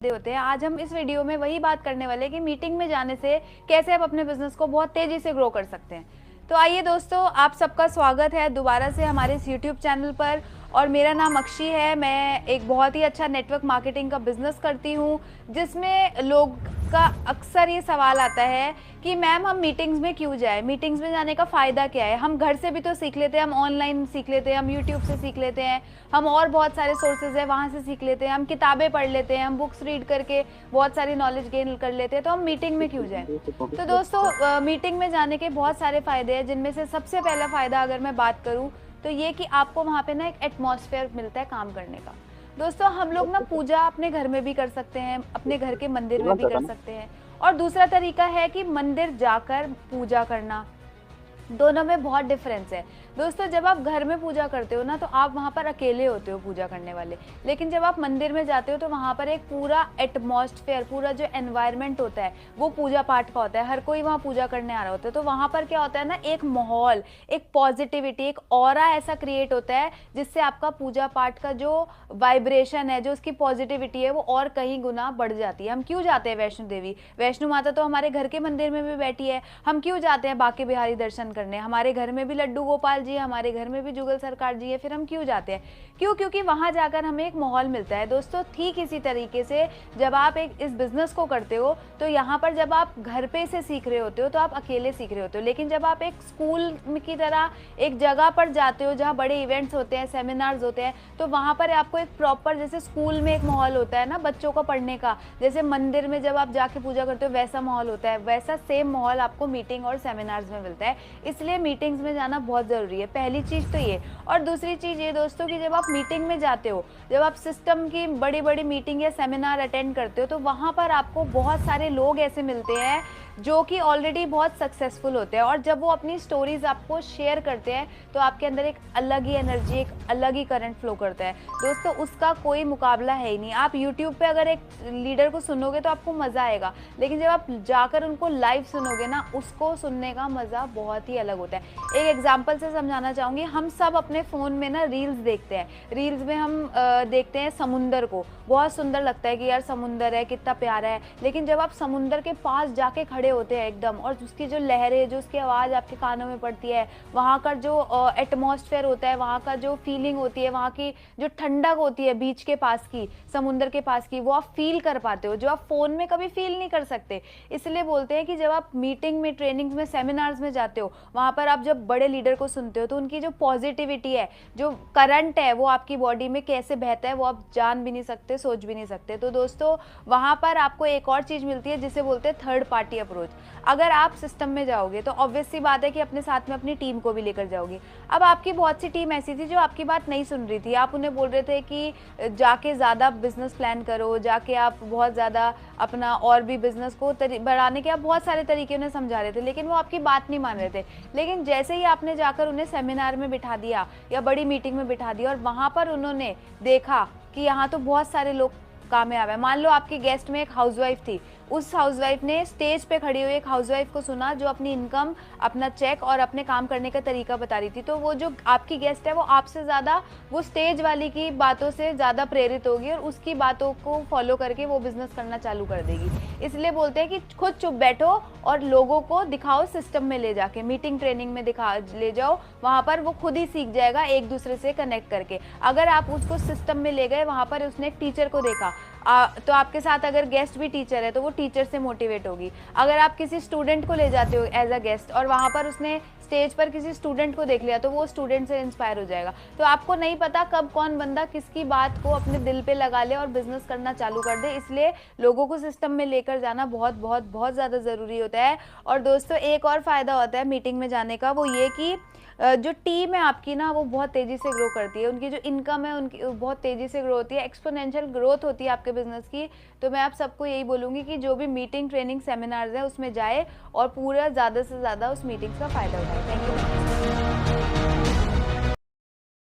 होते हैं। आज हम इस वीडियो में वही बात करने वाले हैं कि मीटिंग में जाने से कैसे आप अपने बिजनेस को बहुत तेजी से ग्रो कर सकते हैं। तो आइए दोस्तों, आप सबका स्वागत है दोबारा से हमारे इस यूट्यूब चैनल पर। और मेरा नाम अक्षी है। मैं एक बहुत ही अच्छा नेटवर्क मार्केटिंग का बिजनेस करती हूँ, जिसमें लोग का अक्सर ये सवाल आता है कि मैम हम मीटिंग्स में क्यों जाए, मीटिंग्स में जाने का फ़ायदा क्या है। हम घर से भी तो सीख लेते हैं, हम ऑनलाइन सीख लेते हैं, हम यूट्यूब से सीख लेते हैं, हम और बहुत सारे सोर्सेज हैं वहाँ से सीख लेते हैं, हम किताबें पढ़ लेते हैं, हम बुक्स रीड करके बहुत सारी नॉलेज गेन कर लेते हैं। तो हम मीटिंग में क्यों जाएं। तो दोस्तों मीटिंग में जाने के बहुत सारे फ़ायदे हैं, जिनमें से सबसे पहला फ़ायदा अगर मैं बात करूँ तो ये कि आपको वहाँ पे ना एक एटमॉस्फेयर मिलता है काम करने का। दोस्तों हम लोग ना पूजा अपने घर में भी कर सकते हैं, अपने घर के मंदिर में भी कर सकते हैं। और दूसरा तरीका है कि मंदिर जाकर पूजा करना। दोनों में बहुत डिफरेंस है। दोस्तों जब आप घर में पूजा करते हो ना, तो आप वहाँ पर अकेले होते हो पूजा करने वाले। लेकिन जब आप मंदिर में जाते हो तो वहाँ पर एक पूरा एटमॉस्फेयर, पूरा जो एनवायरनमेंट होता है वो पूजा पाठ का होता है। हर कोई वहाँ पूजा करने आ रहा होता है। तो वहाँ पर क्या होता है ना, एक माहौल, एक पॉजिटिविटी, एक ऑरा ऐसा क्रिएट होता है जिससे आपका पूजा पाठ का जो वाइब्रेशन है, जो उसकी पॉजिटिविटी है, वो और कई गुना बढ़ जाती है। हम क्यों जाते हैं वैष्णो देवी? वैष्णो माता तो हमारे घर के मंदिर में भी बैठी है। हम क्यों जाते हैं बांके बिहारी दर्शन करने? हमारे घर में भी लड्डू गोपाल जी है, हमारे घर में भी जुगल सरकार जी है। फिर हम क्यों जाते हैं? क्यों? क्योंकि वहां जाकर हमें एक माहौल मिलता है। दोस्तों ठीक इसी तरीके से जब आप एक इस बिजनेस को करते हो, तो यहाँ पर जब आप घर पे से सीख रहे होते हो तो आप अकेले सीख रहे होते हो। लेकिन जब आप एक स्कूल की तरह एक जगह पर जाते हो जहाँ बड़े इवेंट्स होते हैं, सेमिनार्स होते हैं, तो वहाँ पर आपको एक प्रॉपर, जैसे स्कूल में एक माहौल होता है ना बच्चों का पढ़ने का, जैसे मंदिर में जब आप जाके पूजा करते हो वैसा माहौल होता है, वैसा सेम माहौल आपको मीटिंग और सेमिनार्स में मिलता है। इसलिए मीटिंग्स में जाना बहुत ज़रूरी है। पहली चीज़ तो ये। और दूसरी चीज़ ये दोस्तों कि जब आप मीटिंग में जाते हो, जब आप सिस्टम की बड़ी बड़ी मीटिंग या सेमिनार अटेंड करते हो, तो वहाँ पर आपको बहुत सारे लोग ऐसे मिलते हैं जो कि ऑलरेडी बहुत सक्सेसफुल होते हैं। और जब वो अपनी स्टोरीज आपको शेयर करते हैं तो आपके अंदर एक अलग ही एनर्जी, एक अलग ही करंट फ्लो करता है। दोस्तों उसका कोई मुकाबला है ही नहीं। आप यूट्यूब पे अगर एक लीडर को सुनोगे तो आपको मज़ा आएगा, लेकिन जब आप जाकर उनको लाइव सुनोगे ना, उसको सुनने का मज़ा बहुत ही अलग होता है। एक एग्जाम्पल से समझाना चाहूँगी। हम सब अपने फ़ोन में ना रील्स देखते हैं। रील्स में हम देखते हैं समुंदर को, बहुत सुंदर लगता है कि यार समुंदर है, कितना प्यारा है। लेकिन जब आप समुंदर के पास जाके खड़े होते हैं एकदम, और उसकी जो लहरें, जो उसकी आवाज़ आपके कानों में पड़ती है, वहाँ का जो एटमॉस्फेयर होता है, वहाँ का जो फीलिंग होती है, वहाँ की जो ठंडक होती है बीच के पास की, समुंदर के पास की, वो आप फील कर पाते हो, जो आप फ़ोन में कभी फील नहीं कर सकते। इसलिए बोलते हैं कि जब आप मीटिंग में, ट्रेनिंग्स में, सेमिनार्स में जाते हो, वहाँ पर आप जब बड़े लीडर को सुनते हो तो उनकी जो पॉजिटिविटी है, जो करंट है, वो आपकी बॉडी में कैसे बहता है वो आप जान भी नहीं सकते, सोच भी नहीं सकते। तो दोस्तों वहाँ पर आपको एक और चीज़ मिलती है जिसे बोलते हैं थर्ड पार्टी अप्रोच। अगर आप सिस्टम में जाओगे तो ऑब्वियस सी बात है कि अपने साथ में अपनी टीम को भी लेकर जाओगे। अब आपकी बहुत सी टीम ऐसी थी जो आपकी बात नहीं सुन रही थी। आप उन्हें बोल रहे थे कि जाके ज़्यादा बिजनेस प्लान करो, जाके आप बहुत ज़्यादा अपना और भी बिजनेस को बढ़ाने के आप बहुत सारे तरीके उन्हें समझा रहे थे, लेकिन वो आपकी बात नहीं मान रहे थे। लेकिन जैसे ही आपने जाकर उन्हें सेमिनार में बिठा दिया या बड़ी मीटिंग में बिठा दिया और वहाँ पर उन्होंने देखा कि यहाँ तो बहुत सारे लोग कामयाब है। मान लो आपकी गेस्ट में एक हाउसवाइफ थी, उस हाउसवाइफ ने स्टेज पे खड़ी हुई एक हाउसवाइफ को सुना जो अपनी इनकम, अपना चेक और अपने काम करने का तरीका बता रही थी। तो वो जो आपकी गेस्ट है वो आपसे ज़्यादा वो स्टेज वाली की बातों से ज़्यादा प्रेरित होगी और उसकी बातों को फॉलो करके वो बिजनेस करना चालू कर देगी। इसलिए बोलते हैं कि खुद चुप बैठो और लोगों को दिखाओ, सिस्टम में ले जाके मीटिंग ट्रेनिंग में दिखा ले जाओ, वहाँ पर वो खुद ही सीख जाएगा एक दूसरे से कनेक्ट करके। अगर आप उसको सिस्टम में ले गए, वहाँ पर उसने एक टीचर को देखा, तो आपके साथ अगर गेस्ट भी टीचर है तो वो टीचर से मोटिवेट होगी। अगर आप किसी स्टूडेंट को ले जाते हो एज अ गेस्ट और वहाँ पर उसने स्टेज पर किसी स्टूडेंट को देख लिया, तो वो स्टूडेंट से इंस्पायर हो जाएगा। तो आपको नहीं पता कब कौन बंदा किसकी बात को अपने दिल पे लगा ले और बिजनेस करना चालू कर दे। इसलिए लोगों को सिस्टम में लेकर जाना बहुत बहुत बहुत ज़्यादा ज़रूरी होता है। और दोस्तों एक और फ़ायदा होता है मीटिंग में जाने का, वो ये कि जो टीम है आपकी ना, वो बहुत तेज़ी से ग्रो करती है। उनकी जो इनकम है उनकी बहुत तेज़ी से ग्रो होती है, एक्सपोनेंशियल ग्रोथ होती है आपके बिजनेस की। तो मैं आप सबको यही बोलूँगी कि जो भी मीटिंग, ट्रेनिंग, सेमिनार्स है उसमें जाए और पूरा ज़्यादा से ज़्यादा उस मीटिंग्स का फ़ायदा उठाए। Thank you.